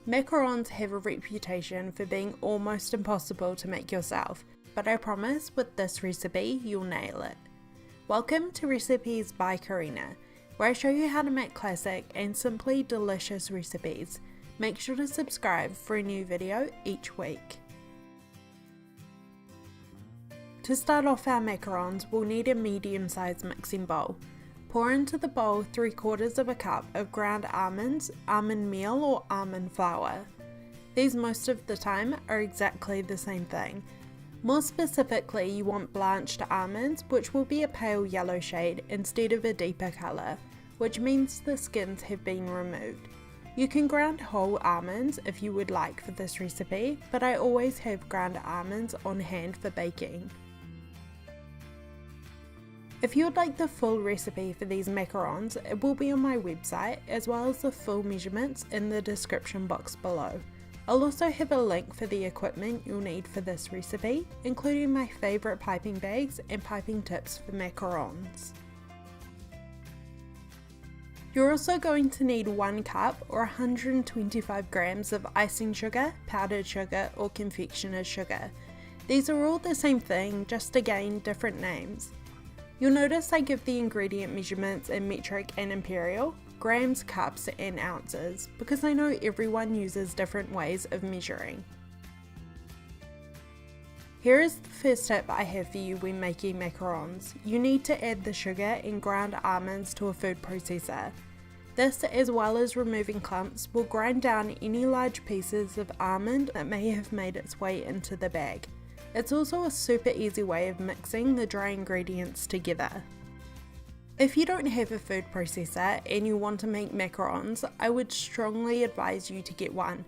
Macarons have a reputation for being almost impossible to make yourself, but I promise with this recipe you'll nail it. Welcome to Recipes by Karina, where I show you how to make classic and simply delicious recipes. Make sure to subscribe for a new video each week. To start off our macarons, we'll need a medium-sized mixing bowl. Pour into the bowl 3/4 cup of ground almonds, almond meal or almond flour. These most of the time are exactly the same thing. More specifically, you want blanched almonds, which will be a pale yellow shade instead of a deeper colour, which means the skins have been removed. You can ground whole almonds if you would like for this recipe, but I always have ground almonds on hand for baking. If you would like the full recipe for these macarons, it will be on my website, as well as the full measurements in the description box below. I'll also have a link for the equipment you'll need for this recipe, including my favourite piping bags and piping tips for macarons. You're also going to need 1 cup or 125 grams of icing sugar, powdered sugar or confectioner's sugar. These are all the same thing, just again different names. You'll notice I give the ingredient measurements in metric and imperial, grams, cups and ounces, because I know everyone uses different ways of measuring. Here is the first tip I have for you when making macarons. You need to add the sugar and ground almonds to a food processor. This, as well as removing clumps, will grind down any large pieces of almond that may have made its way into the bag. It's also a super easy way of mixing the dry ingredients together. If you don't have a food processor and you want to make macarons, I would strongly advise you to get one.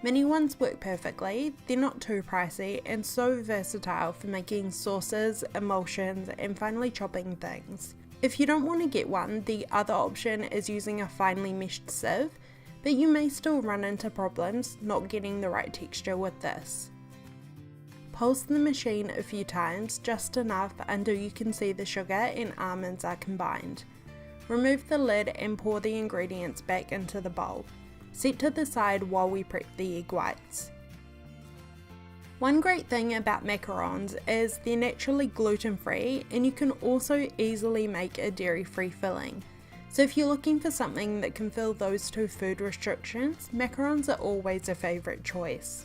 Mini ones work perfectly, they're not too pricey and so versatile for making sauces, emulsions and finely chopping things. If you don't want to get one, the other option is using a finely meshed sieve, but you may still run into problems not getting the right texture with this. Pulse the machine a few times, just enough until you can see the sugar and almonds are combined. Remove the lid and pour the ingredients back into the bowl. Set to the side while we prep the egg whites. One great thing about macarons is they're naturally gluten-free and you can also easily make a dairy-free filling. So if you're looking for something that can fill those two food restrictions, macarons are always a favourite choice.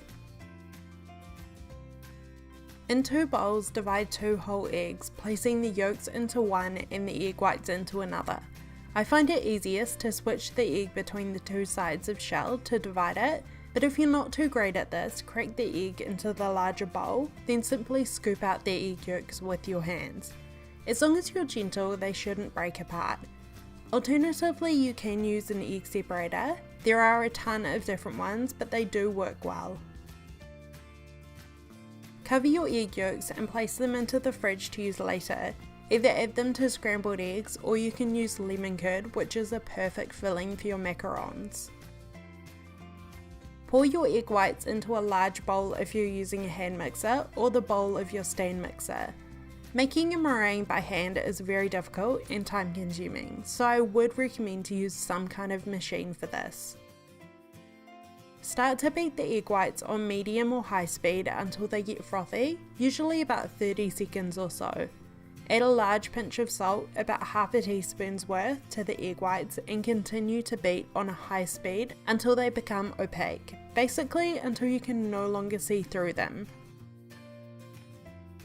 In 2 bowls, divide 2 whole eggs, placing the yolks into one and the egg whites into another. I find it easiest to switch the egg between the 2 sides of shell to divide it, but if you're not too great at this, crack the egg into the larger bowl, then simply scoop out the egg yolks with your hands. As long as you're gentle, they shouldn't break apart. Alternatively, you can use an egg separator. There are a ton of different ones, but they do work well. Cover your egg yolks and place them into the fridge to use later. Either add them to scrambled eggs or you can use lemon curd, which is a perfect filling for your macarons. Pour your egg whites into a large bowl if you're using a hand mixer or the bowl of your stand mixer. Making a meringue by hand is very difficult and time consuming, so I would recommend to use some kind of machine for this. Start to beat the egg whites on medium or high speed until they get frothy, usually about 30 seconds or so. Add a large pinch of salt, about half a teaspoon's worth, to the egg whites and continue to beat on a high speed until they become opaque, basically until you can no longer see through them.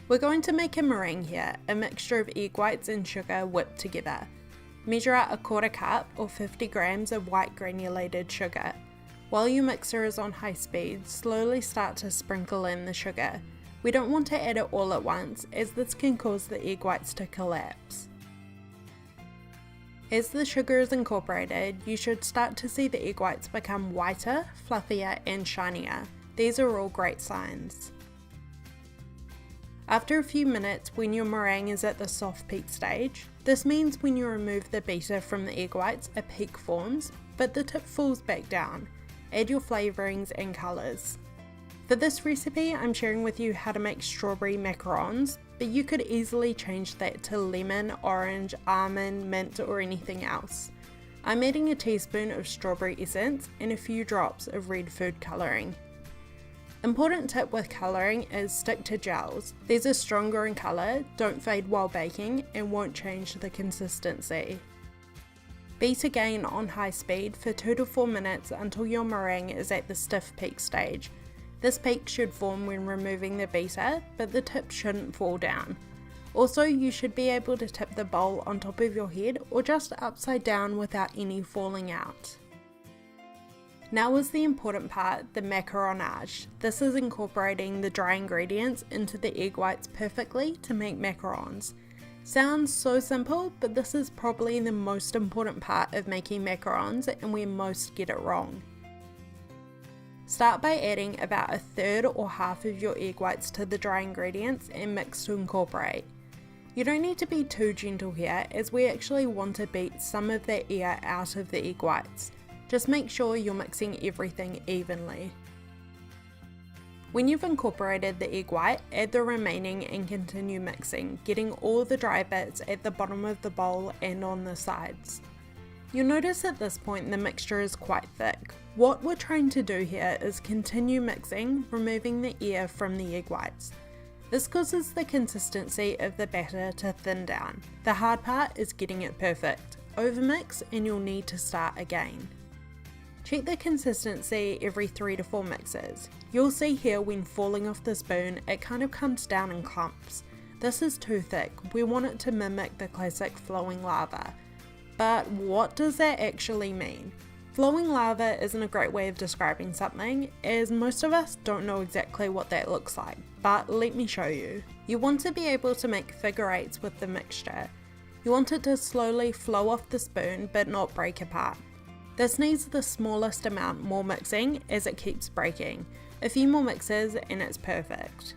We're going to make a meringue here, a mixture of egg whites and sugar whipped together. Measure out 1/4 cup or 50 grams of white granulated sugar. While your mixer is on high speed, slowly start to sprinkle in the sugar. We don't want to add it all at once, as this can cause the egg whites to collapse. As the sugar is incorporated, you should start to see the egg whites become whiter, fluffier and shinier. These are all great signs. After a few minutes, when your meringue is at the soft peak stage, this means when you remove the beater from the egg whites, a peak forms, but the tip falls back down. Add your flavourings and colours. For this recipe, I'm sharing with you how to make strawberry macarons, but you could easily change that to lemon, orange, almond, mint or anything else. I'm adding a teaspoon of strawberry essence and a few drops of red food colouring. Important tip with colouring is stick to gels. These are stronger in colour, don't fade while baking, and won't change the consistency. Beat again on high speed for 2 to 4 minutes until your meringue is at the stiff peak stage. This peak should form when removing the beater, but the tip shouldn't fall down. Also, you should be able to tip the bowl on top of your head or just upside down without any falling out. Now is the important part, the macaronage. This is incorporating the dry ingredients into the egg whites perfectly to make macarons. Sounds so simple, but this is probably the most important part of making macarons and where most get it wrong. Start by adding about a third or half of your egg whites to the dry ingredients and mix to incorporate. You don't need to be too gentle here, as we actually want to beat some of the air out of the egg whites. Just make sure you're mixing everything evenly. When you've incorporated the egg white, add the remaining and continue mixing, getting all the dry bits at the bottom of the bowl and on the sides. You'll notice at this point the mixture is quite thick. What we're trying to do here is continue mixing, removing the air from the egg whites. This causes the consistency of the batter to thin down. The hard part is getting it perfect. Overmix and you'll need to start again. Check the consistency every 3 to 4 mixes. You'll see here when falling off the spoon, it kind of comes down in clumps. This is too thick. We want it to mimic the classic flowing lava. But what does that actually mean? Flowing lava isn't a great way of describing something, as most of us don't know exactly what that looks like, but let me show you. You want to be able to make figure eights with the mixture. You want it to slowly flow off the spoon but not break apart. This needs the smallest amount more mixing as it keeps breaking. A few more mixes and it's perfect.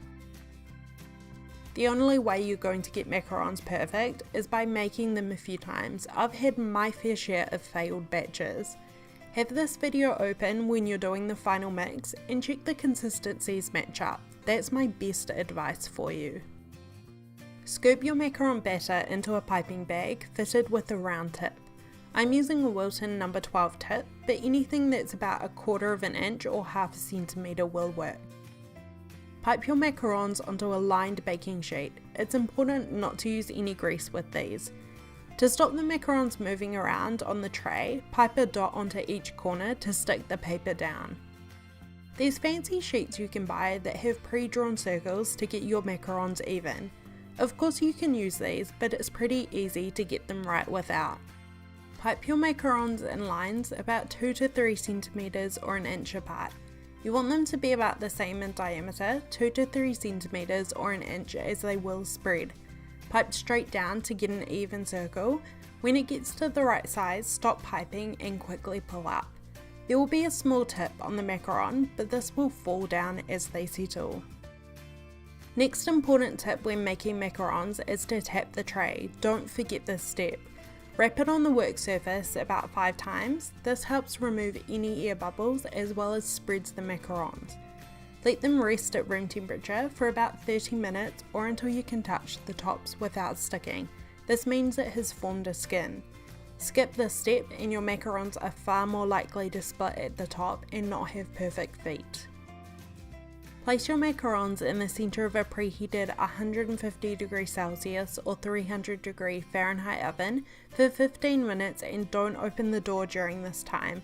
The only way you're going to get macarons perfect is by making them a few times. I've had my fair share of failed batches. Have this video open when you're doing the final mix and check the consistencies match up. That's my best advice for you. Scoop your macaron batter into a piping bag fitted with a round tip. I'm using a Wilton number 12 tip, but anything that's about 1/4 of an inch or 1/2 centimeter will work. Pipe your macarons onto a lined baking sheet. It's important not to use any grease with these. To stop the macarons moving around on the tray, pipe a dot onto each corner to stick the paper down. There's fancy sheets you can buy that have pre-drawn circles to get your macarons even. Of course you can use these, but it's pretty easy to get them right without. Pipe your macarons in lines about 2 to 3 centimeters or an inch apart. You want them to be about the same in diameter, 2 to 3 centimeters or an inch, as they will spread. Pipe straight down to get an even circle. When it gets to the right size, stop piping and quickly pull up. There will be a small tip on the macaron, but this will fall down as they settle. Next important tip when making macarons is to tap the tray. Don't forget this step. Wrap it on the work surface about 5 times. This helps remove any air bubbles as well as spreads the macarons. Let them rest at room temperature for about 30 minutes or until you can touch the tops without sticking. This means it has formed a skin. Skip this step and your macarons are far more likely to split at the top and not have perfect feet. Place your macarons in the center of a preheated 150 degrees Celsius or 300 degree Fahrenheit oven for 15 minutes and don't open the door during this time.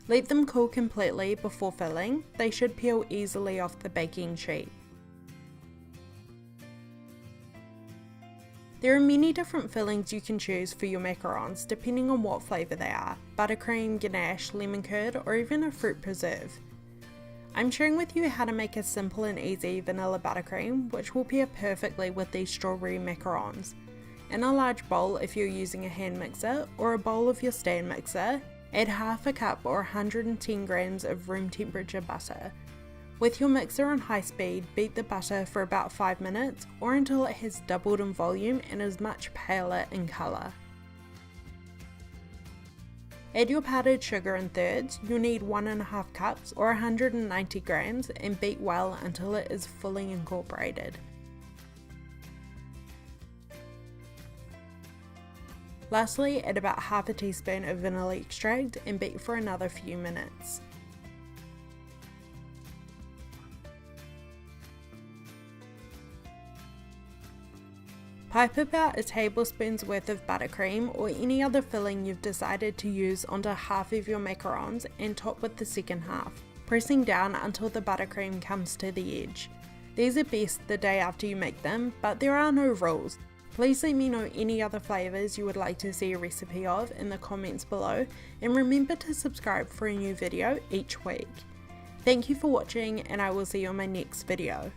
Let them cool completely before filling. They should peel easily off the baking sheet. There are many different fillings you can choose for your macarons depending on what flavour they are: buttercream, ganache, lemon curd, or even a fruit preserve. I'm sharing with you how to make a simple and easy vanilla buttercream, which will pair perfectly with these strawberry macarons. In a large bowl if you're using a hand mixer, or a bowl of your stand mixer, add 1/2 cup or 110 grams of room temperature butter. With your mixer on high speed, beat the butter for about 5 minutes or until it has doubled in volume and is much paler in colour. Add your powdered sugar in thirds. You'll need 1.5 cups or 190 grams and beat well until it is fully incorporated. Lastly, add about half a teaspoon of vanilla extract and beat for another few minutes. Pipe about a tablespoon's worth of buttercream or any other filling you've decided to use onto half of your macarons and top with the second half, pressing down until the buttercream comes to the edge. These are best the day after you make them, but there are no rules. Please let me know any other flavours you would like to see a recipe of in the comments below, and remember to subscribe for a new video each week. Thank you for watching, and I will see you on my next video.